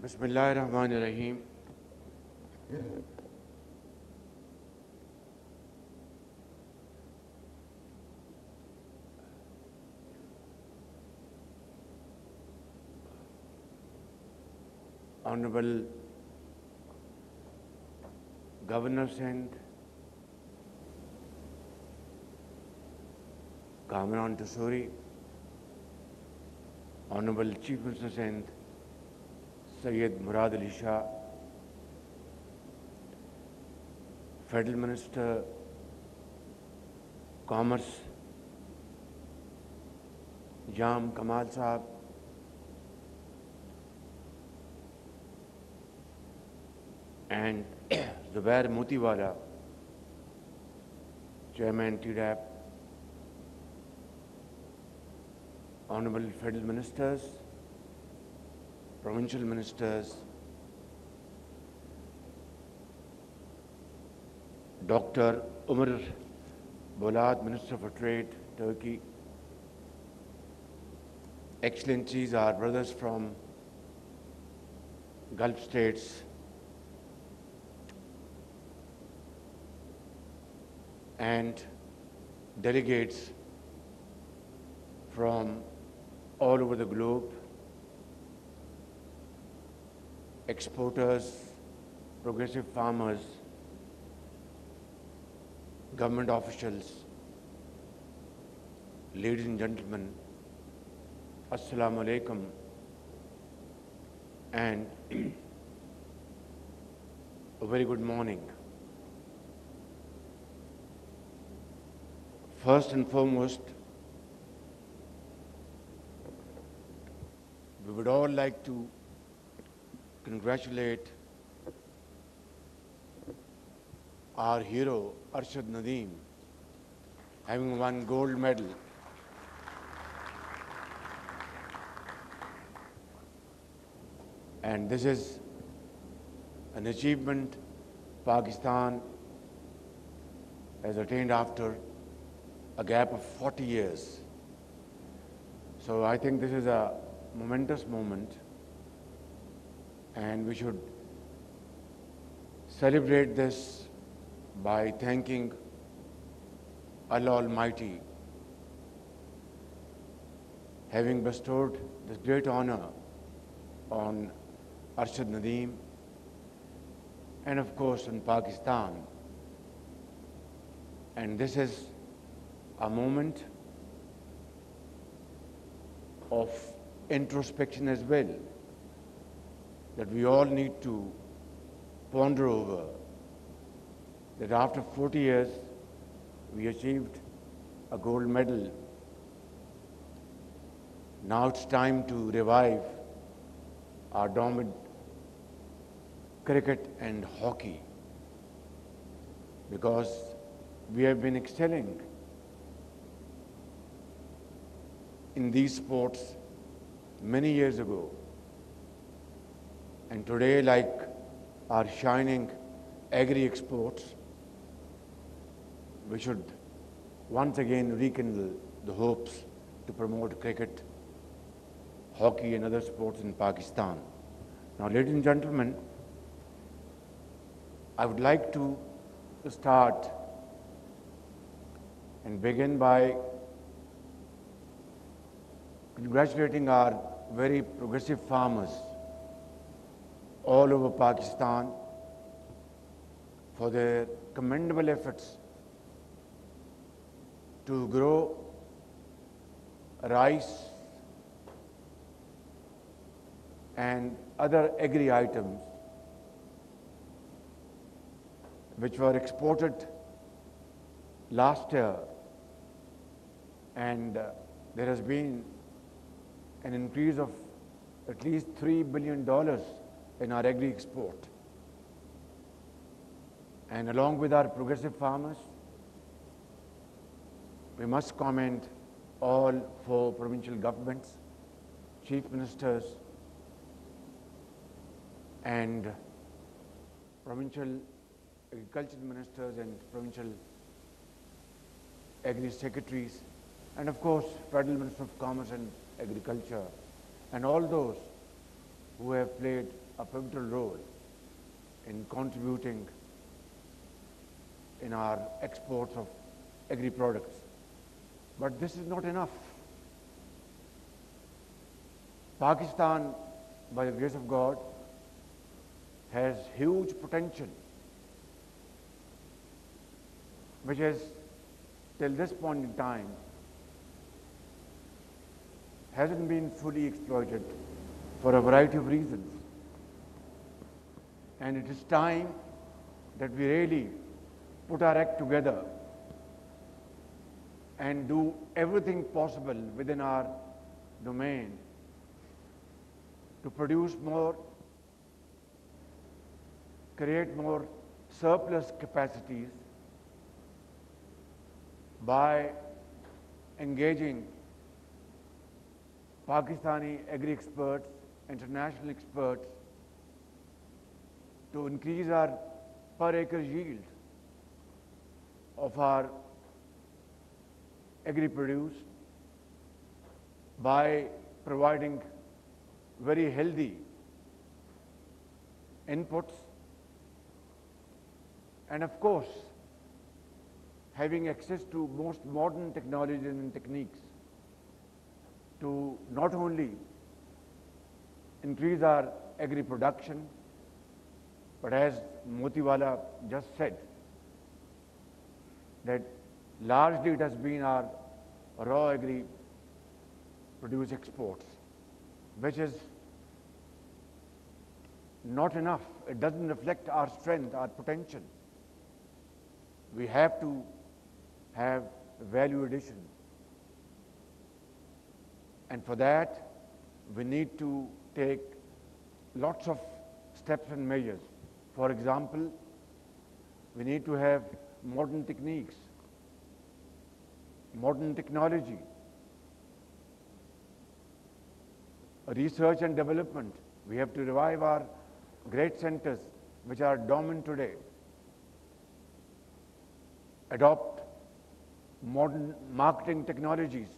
Bismillahirrahmanirrahim. Honorable Governor Sindh, Kamran, Honorable Chief Minister Sindh, Sayyid Murad Ali Shah, Federal Minister, Commerce, Jam Kamal Sahab, and Zubair Motiwala, Chairman TDAP, Honorable Federal Ministers, Provincial Ministers, Dr. Umar Bolad, Minister for Trade, Turkey, Excellencies, our brothers from Gulf states, and delegates from all over the globe, exporters, progressive farmers, government officials, ladies and gentlemen, Assalamu alaikum, and a very good morning. First and foremost, we would all like to congratulate our hero, Arshad Nadeem, having won gold medal. And this is an achievement Pakistan has attained after a gap of 40 years. So I think this is a momentous moment, and we should celebrate this by thanking Allah Almighty, having bestowed this great honor on Arshad Nadeem and of course in Pakistan. And this is a moment of introspection as well, that we all need to ponder over, that after 40 years we achieved a gold medal. Now it's time to revive our dormant cricket and hockey, because we have been excelling in these sports many years ago. And today, like our shining agri-exports, we should once again rekindle the hopes to promote cricket, hockey and other sports in Pakistan. Now, ladies and gentlemen, I would like to start and begin by congratulating our very progressive farmers all over Pakistan for their commendable efforts to grow rice and other agri items which were exported last year, and there has been an increase of at least $3 billion in our agri export. And along with our progressive farmers, we must commend all 4 provincial governments, chief ministers, and provincial agricultural ministers and provincial agri secretaries, and of course Federal Minister of Commerce and Agriculture, and all those who have played a pivotal role in contributing in our exports of agri-products. But this is not enough. Pakistan, by the grace of God, has huge potential, which is, till this point in time, hasn't been fully exploited for a variety of reasons. And it is time that we really put our act together and do everything possible within our domain to produce more, create more surplus capacities by engaging Pakistani agri-experts, international experts, to increase our per acre yield of our agri-produce by providing very healthy inputs, and of course having access to most modern technologies and techniques to not only increase our agri-production, but as Motiwala just said, that largely it has been our raw agri-produce exports, which is not enough. It doesn't reflect our strength, our potential. We have to have value addition. And for that, we need to take lots of steps and measures. For example, we need to have modern techniques, modern technology, research and development. We have to revive our great centers which are dormant today, adopt modern marketing technologies,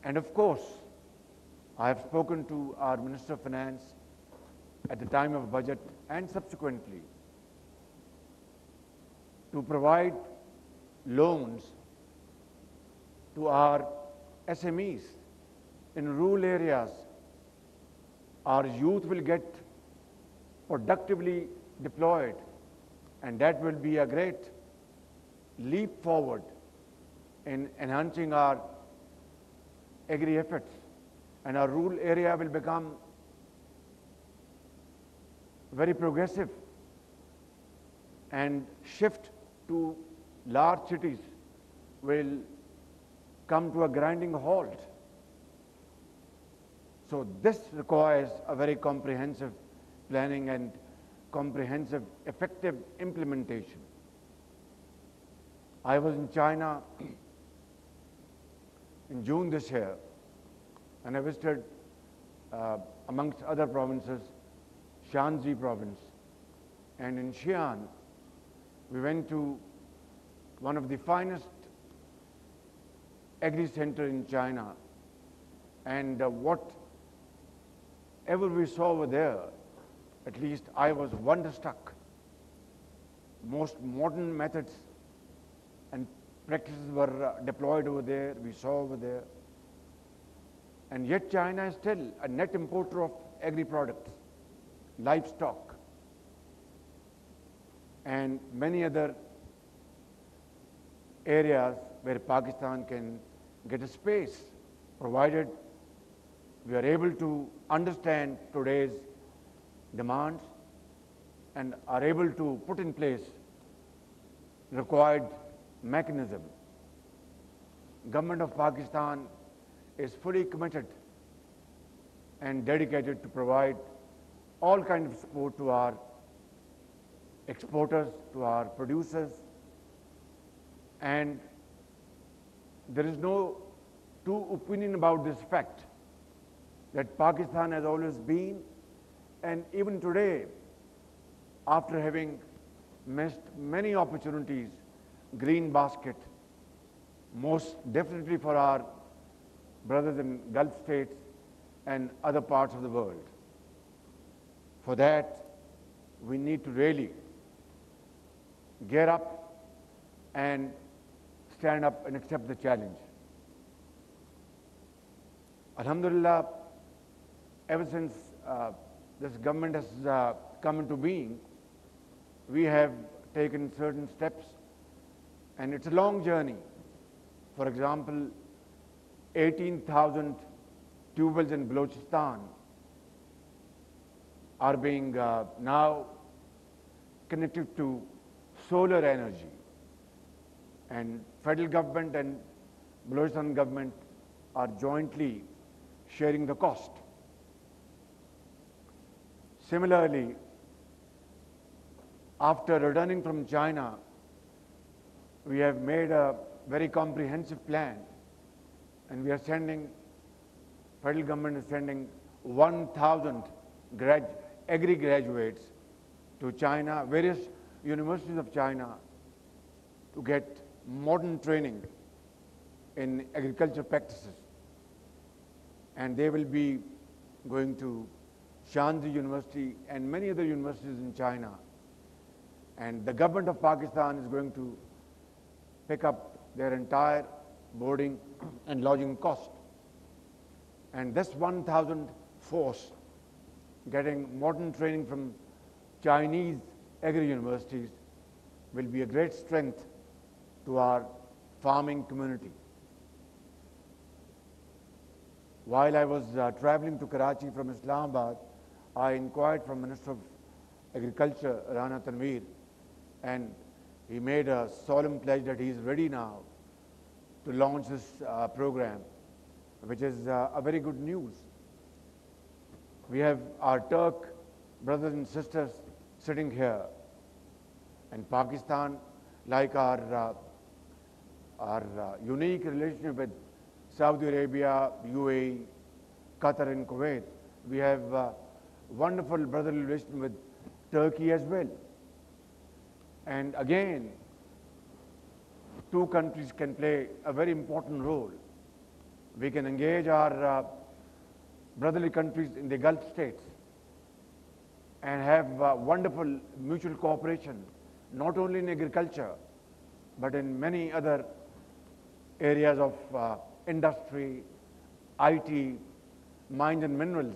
and of course, I have spoken to our Minister of Finance at the time of budget and subsequently to provide loans to our SMEs in rural areas. Our youth will get productively deployed, and that will be a great leap forward in enhancing our agri efforts, and our rural area will become very progressive, and shift to large cities will come to a grinding halt. So this requires a very comprehensive planning and comprehensive, effective implementation. I was in China in June this year, and I visited, amongst other provinces, Shanxi province. And in Xi'an, we went to one of the finest agri-center in China. And whatever we saw over there, at least I was wonderstruck. Most modern methods and practices were deployed over there, we saw over there. And yet China is still a net importer of agri-products, livestock, and many other areas where Pakistan can get a space, provided we are able to understand today's demands and are able to put in place required mechanism. Government of Pakistan is fully committed and dedicated to provide all kinds of support to our exporters, to our producers, and there is no two opinion about this fact that Pakistan has always been, and even today, after having missed many opportunities, green basket, most definitely for our brothers in Gulf states, and other parts of the world. For that, we need to really get up and stand up and accept the challenge. Alhamdulillah, ever since this government has come into being, we have taken certain steps, and it's a long journey. For example, 18,000 tubewells in Balochistan are being now connected to solar energy, and federal government and Balochistan government are jointly sharing the cost. Similarly, after returning from China, we have made a very comprehensive plan, and we are sending, federal government is sending 1,000 agri graduates to China, various universities of China, to get modern training in agriculture practices. And they will be going to Shanzi University and many other universities in China. And the government of Pakistan is going to pick up their entire boarding and lodging cost. And this 1,000 force getting modern training from Chinese agri-universities will be a great strength to our farming community. While I was traveling to Karachi from Islamabad, I inquired from Minister of Agriculture, Rana Tanveer, and he made a solemn pledge that he is ready now to launch this program, which is a very good news. We have our Turk brothers and sisters sitting here, and Pakistan, like our unique relationship with Saudi Arabia, UAE, Qatar and Kuwait, we have wonderful brotherly relation with Turkey as well. And again, two countries can play a very important role. We can engage our brotherly countries in the Gulf states and have wonderful mutual cooperation, not only in agriculture, but in many other areas of industry, IT, mines and minerals.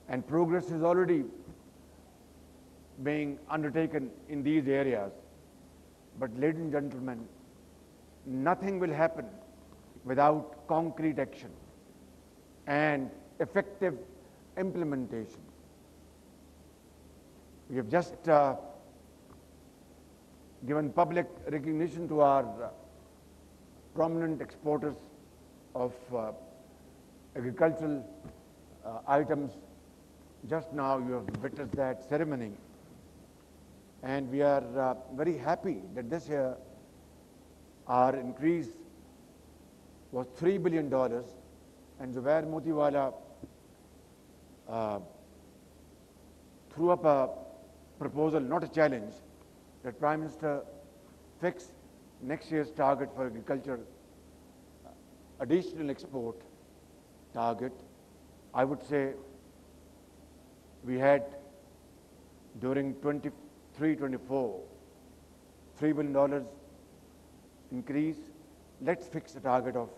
And progress is already being undertaken in these areas. But ladies and gentlemen, nothing will happen without concrete action and effective implementation. We have just given public recognition to our prominent exporters of agricultural items. Just now you have witnessed that ceremony. And we are very happy that this year our increase was $3 billion, and Zubair Motiwala threw up a proposal, not a challenge, that Prime Minister fix next year's target for agriculture, additional export target. I would say we had during 23-24, $3 billion increase. Let's fix a target of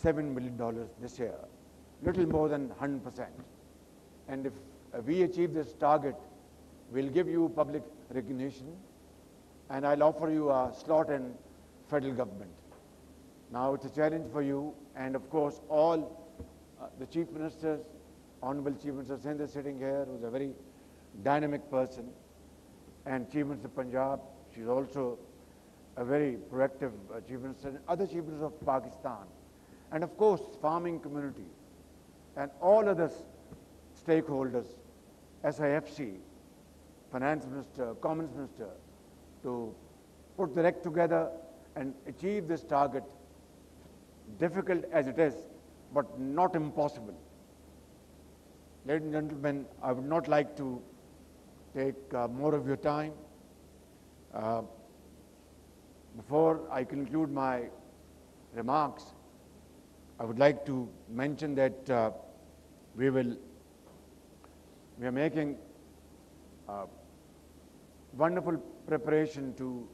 $7 billion this year, little more than 100%. And if we achieve this target, we'll give you public recognition, and I'll offer you a slot in federal government. Now it's a challenge for you, and of course all the chief ministers, Honorable Chief Minister Sindh is sitting here, who's a very dynamic person, and Chief Minister of Punjab, she's also a very proactive Chief Minister, and other Chief Ministers of Pakistan, and of course farming community, and all other stakeholders, SIFC, Finance Minister, Commerce Minister, to put the act together and achieve this target, difficult as it is, but not impossible. Ladies and gentlemen, I would not like to take more of your time. Before I conclude my remarks, I would like to mention that we are making wonderful preparation to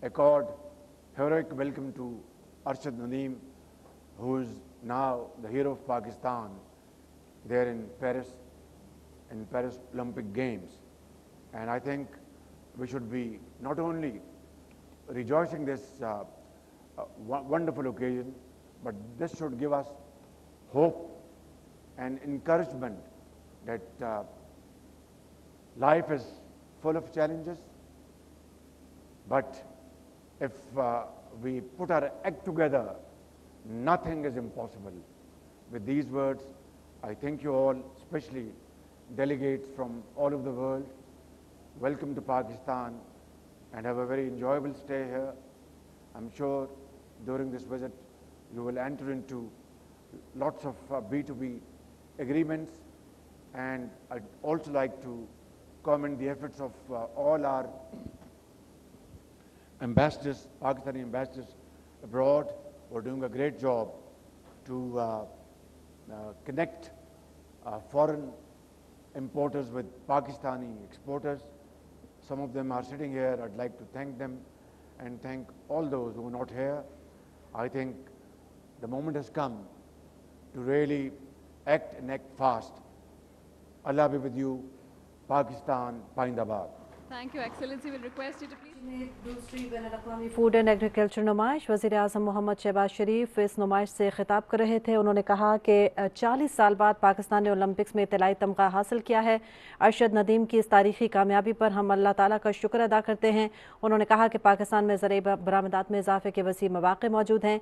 accord heroic welcome to Arshad Nadeem, who is now the hero of Pakistan there in Paris Olympic Games. And I think we should be not only rejoicing this wonderful occasion, but this should give us hope and encouragement that life is full of challenges, but if we put our act together, nothing is impossible. With these words, I thank you all, especially delegates from all over the world. Welcome to Pakistan and have a very enjoyable stay here. I'm sure during this visit you will enter into lots of B2B agreements, and I'd also like to commend the efforts of all our ambassadors, Pakistani ambassadors abroad, who are doing a great job to connect foreign importers with Pakistani exporters. Some of them are sitting here. I'd like to thank them and thank all those who are not here. I think the moment has come to really act and act fast. Allah be with you. Pakistan, Paindabad. Thank you, Excellency. We'll request you to please. दूसरी बैनुल-अक़वामी food and agriculture नुमाइश वज़ीर आज़म मोहम्मद शहबाज शरीफ इस नुमाइश से खिताब कर रहे थे। उन्होंने कहा कि 40 साल बाद पाकिस्तान ने ओलंपिक्स में इत्तलाई तमगा हासिल किया है। अरशद नदीम की इस तारीखी कामयाबी पर हम अल्लाह ताला का शुक्र अदा करते हैं। उन्होंने कहा कि पाकिस्तान में ज़राई बरामदात में इजाफे के वसी मौक़े मौजूद हैं।